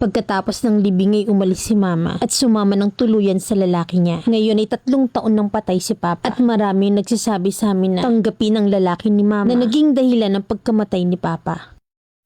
Pagkatapos ng libing ay umalis si mama at sumama ng tuluyan sa lalaki niya. Ngayon ay 3 taon nang patay si papa at marami nagsasabi sa amin na tanggapin ang lalaki ni mama na naging dahilan ng pagkamatay ni papa.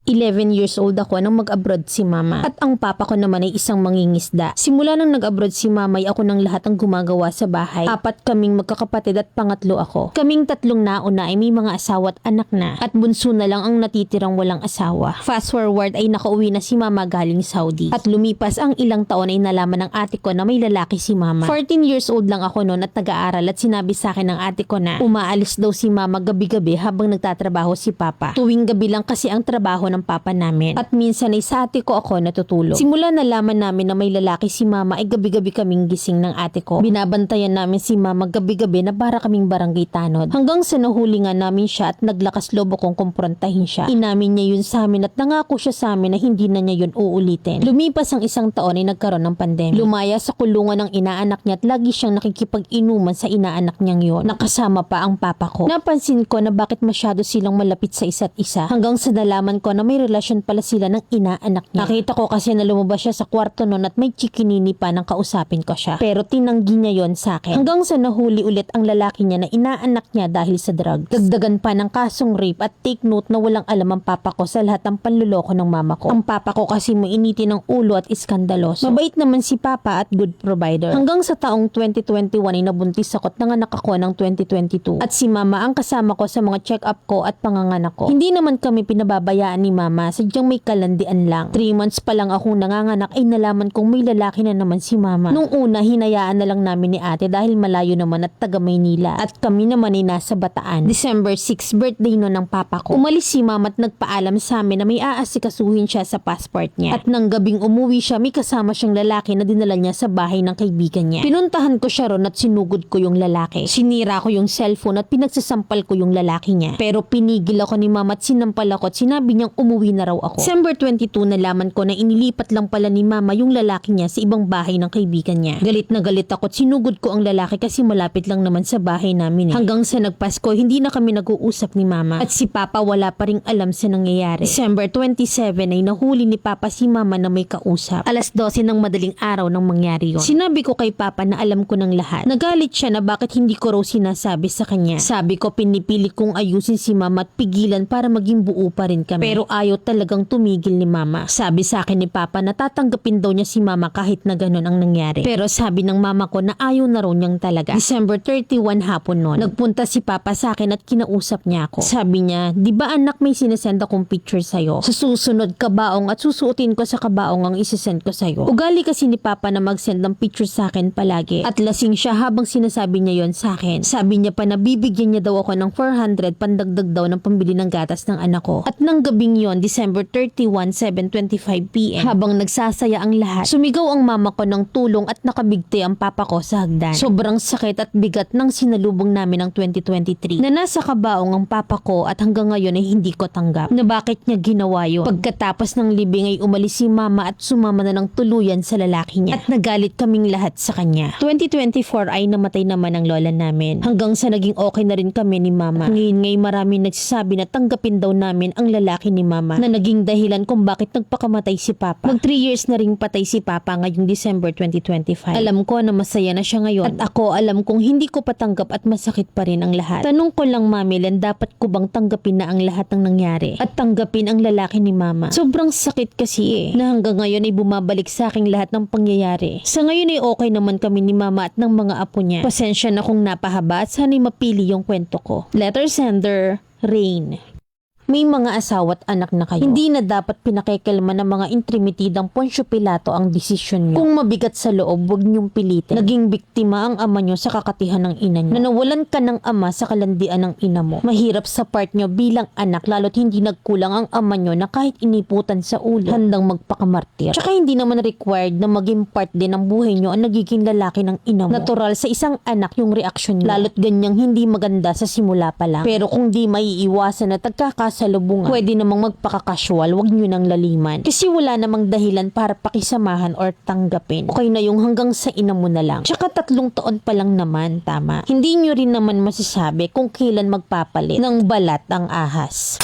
11 years old ako nang mag-abroad si mama at ang papa ko naman ay isang mangingisda. Simula nang nag-abroad si mama ay ako nang lahat ang gumagawa sa bahay. 4 kaming magkakapatid at pangatlo ako. Kaming 3 nauna ay may mga asawa at anak na at bunso na lang ang natitirang walang asawa. Fast forward ay nakauwi na si mama galing Saudi at lumipas ang ilang taon ay nalaman ng ate ko na may lalaki si mama. 14 years old lang ako noon at nag-aaral at sinabi sa akin ng ate ko na umaalis daw si mama gabi-gabi habang nagtatrabaho si papa. Tuwing gabi lang kasi ang trabaho ng papa namin at minsan ay sa ate ko ako natutulog. Simula nalaman namin na may lalaki si mama ay gabi-gabi kaming gising ng ate ko. Binabantayan namin si mama gabi-gabi na para kaming barangay tanod. Hanggang sa nahuli nga namin siya at naglakas loob akong kumprontahin siya. Inamin niya yun sa amin at nangako siya sa amin na hindi na niya yun uulitin. Lumipas ang 1 taon ay nagkaroon ng pandemya. Lumaya sa kulungan ng inaanak niya at lagi siyang nakikipag-inuman sa inaanak niyang yun. Nakasama pa ang papa ko. Napansin ko na bakit masyado silang malapit sa isa't isa hanggang sa nalaman ko na may relasyon pala sila ng inaanak niya. Nakita ko kasi na lumabas siya sa kwarto noon at may chikinini pa nang kausapin ko siya. Pero tinanggi niya yon sa akin. Hanggang sa nahuli ulit ang lalaki niya na inaanak niya dahil sa drugs. Dagdagan pa ng kasong rape at take note na walang alam ang papa ko sa lahat ng panluloko ng mama ko. Ang papa ko kasi mainiti ng ulo at iskandaloso. Mabait naman si papa at good provider. Hanggang sa taong 2021 ay nabuntis ako at nanganak ako ng 2022. At si mama ang kasama ko sa mga check-up ko at panganganak ko. Hindi naman kami pinababayaan ni mama, sadyang may kalandian lang. 3 months pa lang akong nanganganak ay nalaman kong may lalaki na naman si mama. Nung una, hinayaan na lang namin ni ate dahil malayo naman at taga Maynila. At kami naman ay nasa Bataan. December 6, birthday no ng papa ko. Umalis si mama at nagpaalam sa amin na may aasikasuhin siya sa passport niya. At nang gabing umuwi siya, may kasama siyang lalaki na dinala niya sa bahay ng kaibigan niya. Pinuntahan ko siya ron at sinugod ko yung lalaki. Sinira ko yung cellphone at pinagsasampal ko yung lalaki niya. Pero pinigil ako ni mama at sinampal ako at sinabi niyang umuwi na raw ako. December 22, nalaman ko na inilipat lang pala ni mama yung lalaki niya sa ibang bahay ng kaibigan niya. Galit na galit ako at sinugod ko ang lalaki kasi malapit lang naman sa bahay namin. Hanggang sa nagpasko, hindi na kami nag-uusap ni mama at si papa wala pa ring alam sa nangyayari. December 27 ay nahuli ni papa si mama na may kausap. 12:00 ng madaling araw nang mangyari yon. Sinabi ko kay papa na alam ko ng lahat. Nagalit siya na bakit hindi ko raw sinasabi sa kanya. Sabi ko pinipili kong ayusin si mama at pigilan para maging buo pa rin kami. Pero ayaw talagang tumigil ni mama. Sabi sa akin ni papa na tatanggapin daw niya si mama kahit na ganun ang nangyari. Pero sabi ng mama ko na ayaw na raw niyang talaga. December 31 hapon noon, nagpunta si papa sa akin at kinausap niya ako. Sabi niya, di ba anak may sinesend akong picture sa'yo? Sa susunod kabaong at susuotin ko sa kabaong ang isisend ko sa'yo. Ugali kasi ni papa na mag-send ng picture sa akin palagi. At lasing siya habang sinasabi niya yon sa akin. Sabi niya pa na bibigyan niya daw ako ng 400 pandagdag daw ng pambili ng gatas ng anak ko. At nang gabing yon, December 31, 7:25 PM, habang nagsasaya ang lahat, sumigaw ang mama ko ng tulong at nakabigti ang papa ko sa hagdan. Sobrang sakit at bigat ng sinalubong namin ng 2023 na nasa kabaong ang papa ko at hanggang ngayon ay hindi ko tanggap na bakit niya ginawa yun. Pagkatapos ng libing ay umalis si mama at sumama na ng tuluyan sa lalaki niya at nagalit kaming lahat sa kanya. 2024 ay namatay naman ang lola namin hanggang sa naging okay na rin kami ni mama. Ngayon maraming nagsasabi na tanggapin daw namin ang lalaki ni mama na naging dahilan kung bakit nagpakamatay si papa. Mag 3 years na ring patay si papa ngayong December 2025. Alam ko na masaya na siya ngayon at ako alam kong hindi ko patanggap at masakit pa rin ang lahat. Tanong ko lang Mami Len, dapat ko bang tanggapin na ang lahat ng nangyari at tanggapin ang lalaki ni mama? Sobrang sakit kasi na hanggang ngayon ay bumabalik sa aking lahat ng pangyayari. Sa ngayon ay okay naman kami ni mama at ng mga apo niya. Pasensya na kung napahaba at sana'y mapili yung kwento ko. Letter sender, Rain. May mga asawa at anak na kayo. Hindi na dapat pinakikilma ng mga intrimitidang Poncio Pilato ang desisyon nyo. Kung mabigat sa loob, huwag nyong pilitin. Naging biktima ang ama nyo sa kakatihan ng ina nyo. Nanawalan ka ng ama sa kalandian ng ina mo. Mahirap sa part nyo bilang anak, lalo't hindi nagkulang ang ama nyo na kahit iniputan sa ulo, handang magpakamartir. Tsaka hindi naman required na maging part din ng buhay nyo ang nagiging lalaki ng ina mo. Natural sa isang anak yung reaksyon nyo, lalo't ganyang hindi maganda sa simula pa lang. Pero kung di maiiwasan na tagkakasalubungan, pwede namang magpakakasual, wag nyo nang laliman. Kasi wala namang dahilan para pakisamahan or tanggapin. Okay na yung hanggang sa ina mo na lang. Tsaka 3 taon pa lang naman, tama. Hindi nyo rin naman masasabi kung kailan magpapalit ng balat ang ahas.